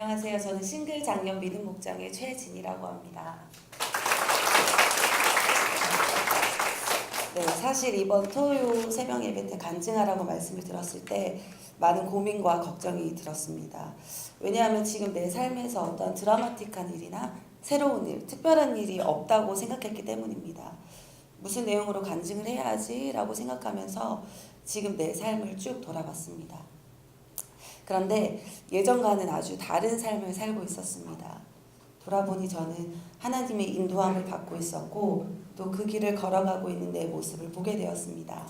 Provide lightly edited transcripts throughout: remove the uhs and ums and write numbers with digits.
안녕하세요. 저는 싱글 장년 믿음 목장의 최진이라고 합니다. 네, 사실 이번 토요 새벽 예배 때 간증하라고 말씀을 들었을 때 많은 고민과 걱정이 들었습니다. 왜냐하면 지금 내 삶에서 어떤 드라마틱한 일이나 새로운 일, 특별한 일이 없다고 생각했기 때문입니다. 무슨 내용으로 간증을 해야 하지라고 생각하면서 지금 내 삶을 쭉 돌아봤습니다. 그런데 예전과는 아주 다른 삶을 살고 있었습니다. 돌아보니 저는 하나님의 인도함을 받고 있었고 또 그 길을 걸어가고 있는 내 모습을 보게 되었습니다.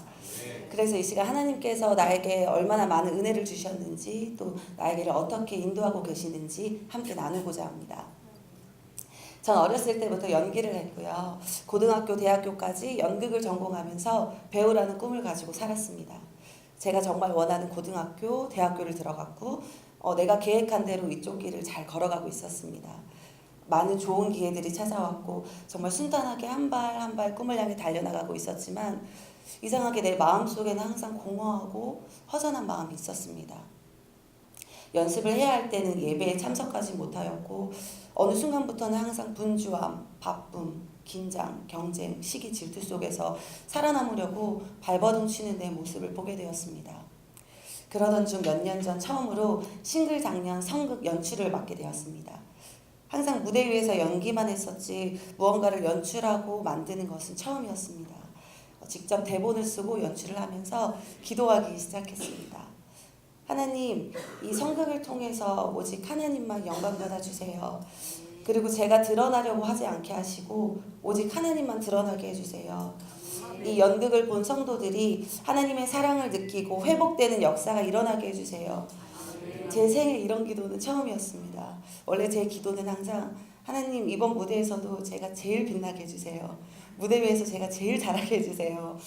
그래서 이 시간 하나님께서 나에게 얼마나 많은 은혜를 주셨는지 또 나에게를 어떻게 인도하고 계시는지 함께 나누고자 합니다. 전 어렸을 때부터 연기를 했고요. 고등학교, 대학교까지 연극을 전공하면서 배우라는 꿈을 가지고 살았습니다. 제가 정말 원하는 고등학교, 대학교를 들어갔고 내가 계획한 대로 이쪽 길을 잘 걸어가고 있었습니다. 많은 좋은 기회들이 찾아왔고 정말 순탄하게 한 발 한 발 꿈을 향해 달려나가고 있었지만 이상하게 내 마음속에는 항상 공허하고 허전한 마음이 있었습니다. 연습을 해야 할 때는 예배에 참석하지 못하였고 어느 순간부터는 항상 분주함, 바쁨, 긴장, 경쟁, 시기, 질투 속에서 살아남으려고 발버둥 치는 내 모습을 보게 되었습니다. 그러던 중 몇 년 전 처음으로 싱글 장년 성극 연출을 맡게 되었습니다. 항상 무대 위에서 연기만 했었지 무언가를 연출하고 만드는 것은 처음이었습니다. 직접 대본을 쓰고 연출을 하면서 기도하기 시작했습니다. 하나님, 이 성극을 통해서 오직 하나님만 영광 받아주세요. 그리고 제가 드러나려고 하지 않게 하시고 오직 하나님만 드러나게 해주세요. 이 연극을 본 성도들이 하나님의 사랑을 느끼고 회복되는 역사가 일어나게 해주세요. 제 생에 이런 기도는 처음이었습니다. 원래 제 기도는 항상 하나님 이번 무대에서도 제가 제일 빛나게 해주세요. 무대 위에서 제가 제일 잘하게 해주세요.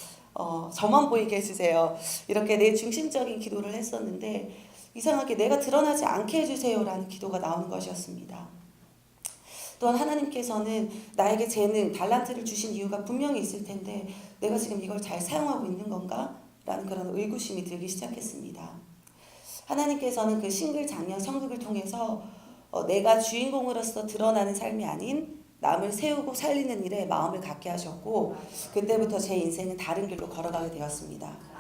저만 보이게 해주세요. 이렇게 내 중심적인 기도를 했었는데 이상하게 내가 드러나지 않게 해주세요라는 기도가 나오는 것이었습니다. 또한 하나님께서는 나에게 재능, 달란트를 주신 이유가 분명히 있을 텐데 내가 지금 이걸 잘 사용하고 있는 건가? 라는 그런 의구심이 들기 시작했습니다. 하나님께서는 그 싱글 장년 성극을 통해서 내가 주인공으로서 드러나는 삶이 아닌 남을 세우고 살리는 일에 마음을 갖게 하셨고 그때부터 제 인생은 다른 길로 걸어가게 되었습니다.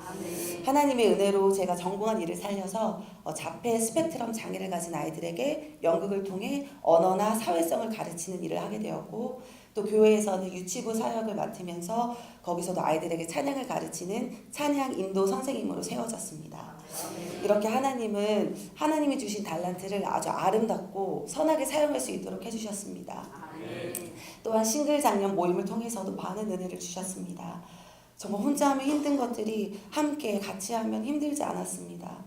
하나님의 은혜로 제가 전공한 일을 살려서 자폐 스펙트럼 장애를 가진 아이들에게 연극을 통해 언어나 사회성을 가르치는 일을 하게 되었고 또 교회에서는 유치부 사역을 맡으면서 거기서도 아이들에게 찬양을 가르치는 찬양 인도 선생님으로 세워졌습니다. 이렇게 하나님은 하나님이 주신 달란트를 아주 아름답고 선하게 사용할 수 있도록 해주셨습니다. 또한 싱글 장년 모임을 통해서도 많은 은혜를 주셨습니다. 정말 혼자 하면 힘든 것들이 함께 같이 하면 힘들지 않았습니다.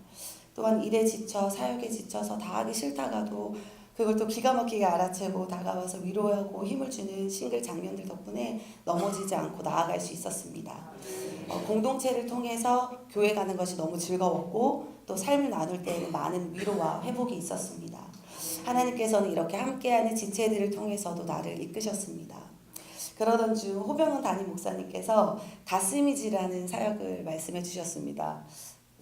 또한 일에 지쳐 사역에 지쳐서 다 하기 싫다가도 그걸 또 기가 막히게 알아채고 다가와서 위로하고 힘을 주는 싱글 장면들 덕분에 넘어지지 않고 나아갈 수 있었습니다. 공동체를 통해서 교회 가는 것이 너무 즐거웠고 또 삶을 나눌 때에는 많은 위로와 회복이 있었습니다. 하나님께서는 이렇게 함께하는 지체들을 통해서도 나를 이끄셨습니다. 그러던 중 호병헌 담임 목사님께서 가슴이지라는 사역을 말씀해 주셨습니다.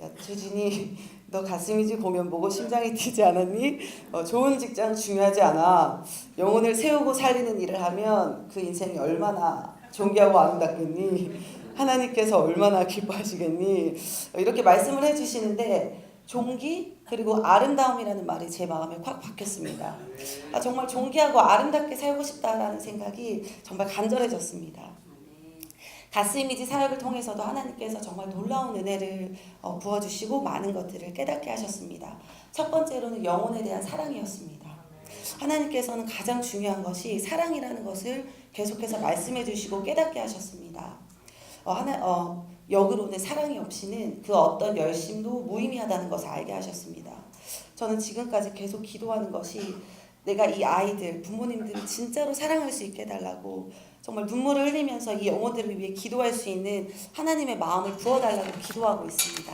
야, 최진이 너 가슴이지 공연 보고 심장이 뛰지 않았니? 좋은 직장 중요하지 않아. 영혼을 세우고 살리는 일을 하면 그 인생이 얼마나 존귀하고 아름답겠니? 하나님께서 얼마나 기뻐하시겠니? 이렇게 말씀을 해주시는데 존귀 그리고 아름다움이라는 말이 제 마음에 콱 박혔습니다. 정말 존귀하고 아름답게 살고 싶다라는 생각이 정말 간절해졌습니다. 가스이미지 사역을 통해서도 하나님께서 정말 놀라운 은혜를 부어주시고 많은 것들을 깨닫게 하셨습니다. 첫 번째로는 영혼에 대한 사랑이었습니다. 하나님께서는 가장 중요한 것이 사랑이라는 것을 계속해서 말씀해 주시고 깨닫게 하셨습니다. 역으로는 사랑이 없이는 그 어떤 열심도 무의미하다는 것을 알게 하셨습니다. 저는 지금까지 계속 기도하는 것이 내가 이 아이들, 부모님들을 진짜로 사랑할 수 있게 해달라고 정말 눈물을 흘리면서 이 영혼들을 위해 기도할 수 있는 하나님의 마음을 부어달라고 기도하고 있습니다.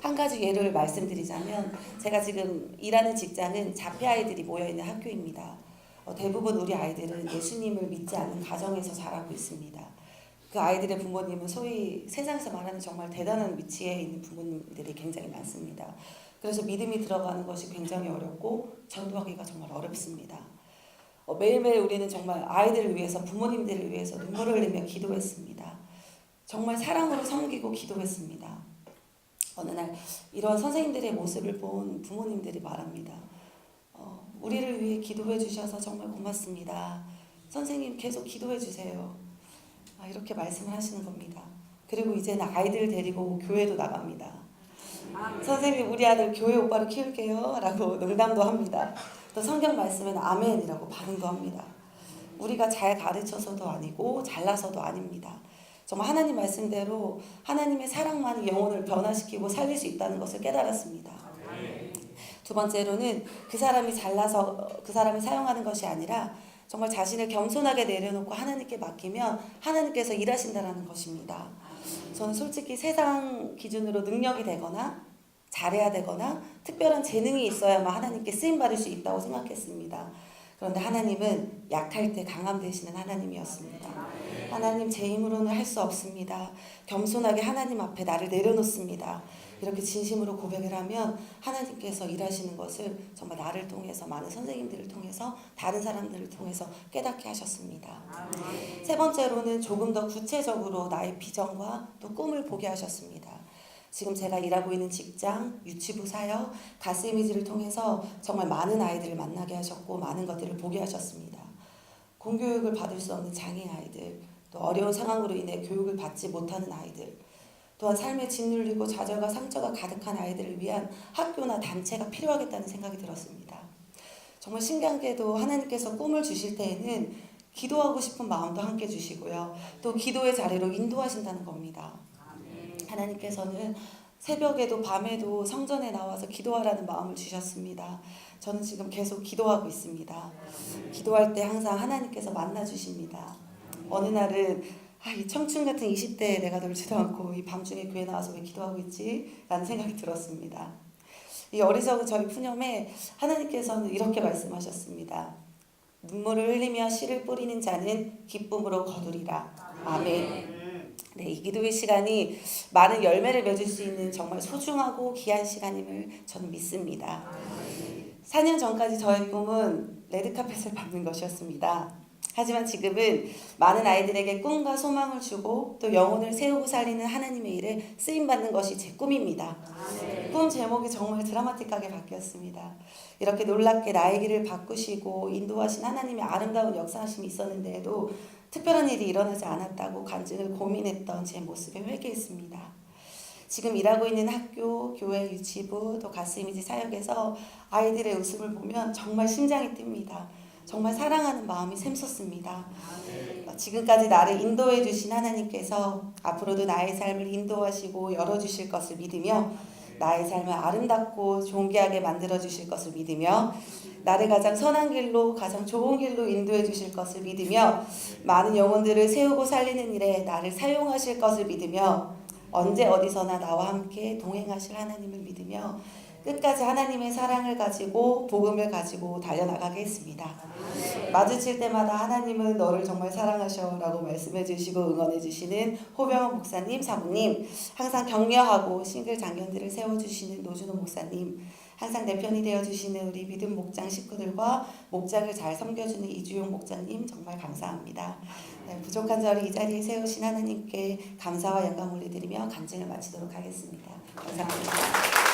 한 가지 예를 말씀드리자면 제가 지금 일하는 직장은 자폐 아이들이 모여있는 학교입니다. 대부분 우리 아이들은 예수님을 믿지 않는 가정에서 자라고 있습니다. 그 아이들의 부모님은 소위 세상에서 말하는 정말 대단한 위치에 있는 부모님들이 굉장히 많습니다. 그래서 믿음이 들어가는 것이 굉장히 어렵고 전도하기가 정말 어렵습니다. 매일매일 우리는 정말 아이들을 위해서, 부모님들을 위해서 눈물을 흘리며 기도했습니다. 정말 사랑으로 섬기고 기도했습니다. 어느 날 이런 선생님들의 모습을 본 부모님들이 말합니다. 우리를 위해 기도해 주셔서 정말 고맙습니다. 선생님 계속 기도해 주세요. 이렇게 말씀을 하시는 겁니다. 그리고 이제는 아이들 데리고 교회도 나갑니다. 선생님 우리 아들 교회 오빠로 키울게요 라고 농담도 합니다. 또 성경 말씀에는 아멘이라고 반응도 합니다. 우리가 잘 가르쳐서도 아니고 잘나서도 아닙니다. 정말 하나님 말씀대로 하나님의 사랑만이 영혼을 변화시키고 살릴 수 있다는 것을 깨달았습니다. 두 번째로는 그 사람이 잘나서 그 사람이 사용하는 것이 아니라 정말 자신을 겸손하게 내려놓고 하나님께 맡기면 하나님께서 일하신다는 것입니다. 저는 솔직히 세상 기준으로 능력이 되거나 잘해야 되거나 특별한 재능이 있어야만 하나님께 쓰임받을 수 있다고 생각했습니다. 그런데 하나님은 약할 때 강함 되시는 하나님이었습니다. 하나님 제 힘으로는 할 수 없습니다. 겸손하게 하나님 앞에 나를 내려놓습니다. 이렇게 진심으로 고백을 하면 하나님께서 일하시는 것을 정말 나를 통해서, 많은 선생님들을 통해서, 다른 사람들을 통해서 깨닫게 하셨습니다. 세 번째로는 조금 더 구체적으로 나의 비전과 또 꿈을 보게 하셨습니다. 지금 제가 일하고 있는 직장, 유치부 사역, 가스 이미지를 통해서 정말 많은 아이들을 만나게 하셨고 많은 것들을 보게 하셨습니다. 공교육을 받을 수 없는 장애 아이들, 또 어려운 상황으로 인해 교육을 받지 못하는 아이들, 또한 삶에 짓눌리고 좌절과 상처가 가득한 아이들을 위한 학교나 단체가 필요하겠다는 생각이 들었습니다. 정말 신기하게도 하나님께서 꿈을 주실 때에는 기도하고 싶은 마음도 함께 주시고요. 또 기도의 자리로 인도하신다는 겁니다. 하나님께서는 새벽에도 밤에도 성전에 나와서 기도하라는 마음을 주셨습니다. 저는 지금 계속 기도하고 있습니다. 기도할 때 항상 하나님께서 만나주십니다. 어느 날은 이 청춘 같은 20대에 내가 놀지도 않고 이 밤중에 교회 나와서 왜 기도하고 있지? 라는 생각이 들었습니다. 이 어리석은 저희 푸념에 하나님께서는 이렇게 말씀하셨습니다. 눈물을 흘리며 씨를 뿌리는 자는 기쁨으로 거두리라. 아멘. 네, 이 기도의 시간이 많은 열매를 맺을 수 있는 정말 소중하고 귀한 시간임을 저는 믿습니다. 4년 전까지 저의 꿈은 레드카펫을 밟는 것이었습니다. 하지만 지금은 많은 아이들에게 꿈과 소망을 주고 또 영혼을 세우고 살리는 하나님의 일에 쓰임받는 것이 제 꿈입니다. 꿈 제목이 정말 드라마틱하게 바뀌었습니다. 이렇게 놀랍게 나의 길을 바꾸시고 인도하신 하나님의 아름다운 역사하심이 있었는데도 특별한 일이 일어나지 않았다고 간증을 고민했던 제 모습에 회개했습니다. 지금 일하고 있는 학교, 교회, 유치부, 또 가스 이미지 사역에서 아이들의 웃음을 보면 정말 심장이 뜁니다. 정말 사랑하는 마음이 샘솟습니다. 지금까지 나를 인도해 주신 하나님께서 앞으로도 나의 삶을 인도하시고 열어주실 것을 믿으며 나의 삶을 아름답고 존귀하게 만들어 주실 것을 믿으며 나를 가장 선한 길로, 가장 좋은 길로 인도해 주실 것을 믿으며 많은 영혼들을 세우고 살리는 일에 나를 사용하실 것을 믿으며 언제 어디서나 나와 함께 동행하실 하나님을 믿으며 끝까지 하나님의 사랑을 가지고 복음을 가지고 달려나가게 했습니다. 마주칠 때마다 하나님은 너를 정말 사랑하셔 라고 말씀해 주시고 응원해 주시는 호병헌 목사님, 사모님, 항상 격려하고 싱글 장년들을 세워주시는 노준호 목사님, 항상 내 편이 되어주시는 우리 믿음 목장 식구들과 목장을 잘 섬겨주는 이주용 목장님 정말 감사합니다. 부족한 저를 이 자리에 세우신 하나님께 감사와 영광 올려드리며 간증을 마치도록 하겠습니다. 감사합니다.